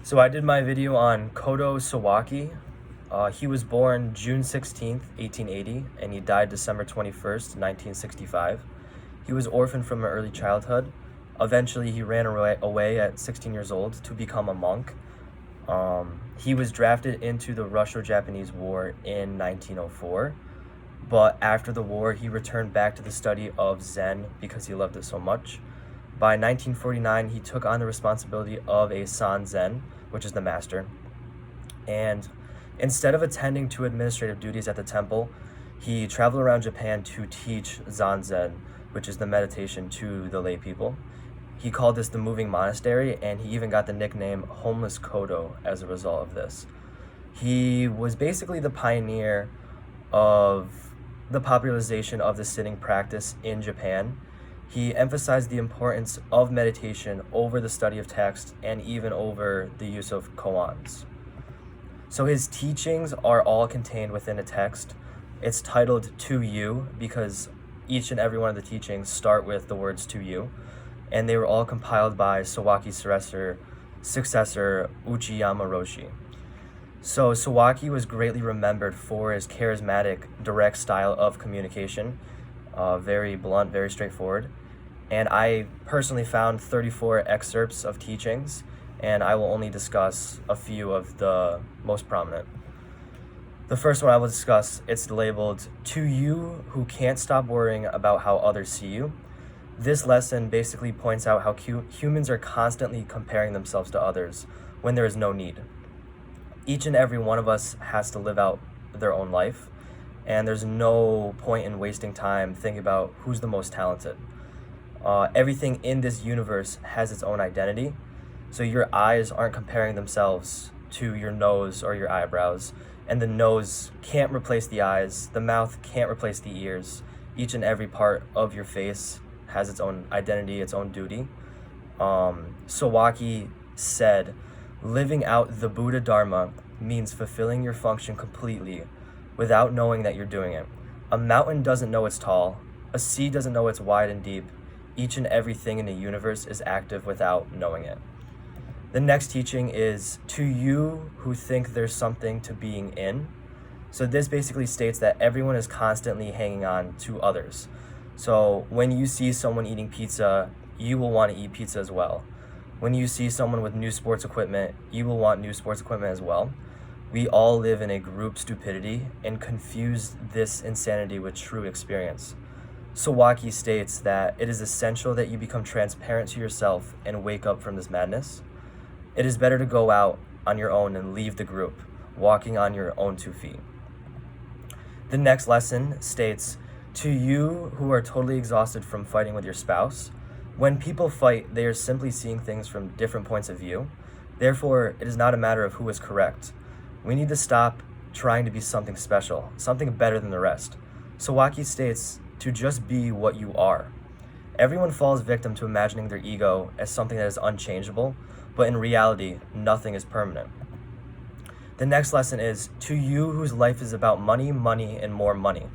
So I did my video on Kodo Sawaki. He was born June 16th, 1880, and he died December 21st, 1965. He was orphaned from an early childhood. Eventually, he ran away at 16 years old to become a monk. He was drafted into the Russo-Japanese War in 1904, but after the war, he returned back to the study of Zen because he loved it so much. By 1949, he took on the responsibility of a Sanzen, which is the master. And instead of attending to administrative duties at the temple, he traveled around Japan to teach Zanzen, which is the meditation, to the lay people. He called this the moving monastery, and he even got the nickname Homeless Kodo as a result of this. He was basically the pioneer of the popularization of the sitting practice in Japan. He emphasized the importance of meditation over the study of text and even over the use of koans. So his teachings are all contained within a text. It's titled To You because each and every one of the teachings start with the words to you, and they were all compiled by Sawaki's successor Uchiyama Roshi. So Sawaki was greatly remembered for his charismatic, direct style of communication, very blunt, very straightforward. And I personally found 34 excerpts of teachings, and I will only discuss a few of the most prominent. The first one I will discuss, it's labeled, To You Who Can't Stop Worrying About How Others See You. This lesson basically points out how humans are constantly comparing themselves to others when there is no need. Each and every one of us has to live out their own life, and there's no point in wasting time thinking about who's the most talented. Everything in this universe has its own identity, so your eyes aren't comparing themselves to your nose or your eyebrows, and the nose can't replace the eyes, the mouth can't replace the ears. Each and every part of your face has its own identity, its own duty. Sawaki said, living out the Buddha Dharma means fulfilling your function completely without knowing that you're doing it. A mountain doesn't know it's tall, a sea doesn't know it's wide and deep. Each and everything in the universe is active without knowing it. The next teaching is To You Who Think There's Something to Being In. So this basically states that everyone is constantly hanging on to others. So when you see someone eating pizza, you will want to eat pizza as well. When you see someone with new sports equipment, you will want new sports equipment as well. We all live in a group stupidity and confuse this insanity with true experience. Sawaki states that it is essential that you become transparent to yourself and wake up from this madness. It is better to go out on your own and leave the group, walking on your own 2 feet. The next lesson states, To you who are totally exhausted from fighting with your spouse, when people fight, they are simply seeing things from different points of view. Therefore, it is not a matter of who is correct. We need to stop trying to be something special, something better than the rest. Sawaki states, to just be what you are. Everyone falls victim to imagining their ego as something that is unchangeable, but in reality, nothing is permanent. The next lesson is, To you whose life is about money, money, and more money.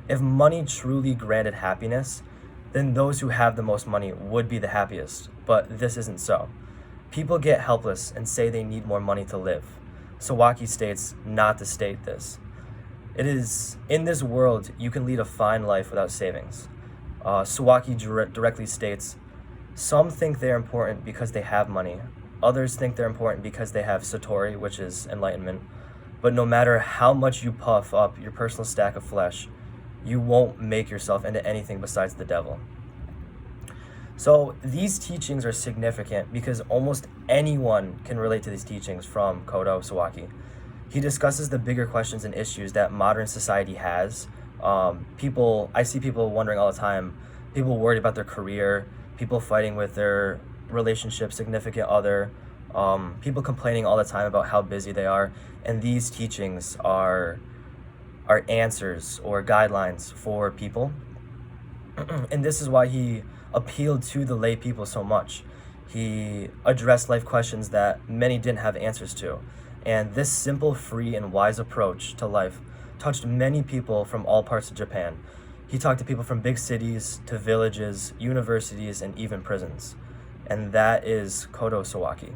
If money truly granted happiness, then those who have the most money would be the happiest, but this isn't so. People get helpless and say they need more money to live. Sawaki states not to state this. It is, in this world, you can lead a fine life without savings. Sawaki directly states, some think they're important because they have money. Others think they're important because they have satori, which is enlightenment. But no matter how much you puff up your personal stack of flesh, you won't make yourself into anything besides the devil. So these teachings are significant because almost anyone can relate to these teachings from Kodo Sawaki. He discusses the bigger questions and issues that modern society has. I see people wondering all the time, people worried about their career, people fighting with their relationship, significant other, people complaining all the time about how busy they are. And these teachings are answers or guidelines for people. And this is why he appealed to the lay people so much. He addressed life questions that many didn't have answers to. And this simple, free, and wise approach to life touched many people from all parts of Japan. He talked to people from big cities to villages, universities, and even prisons. And that is Kodo Sawaki.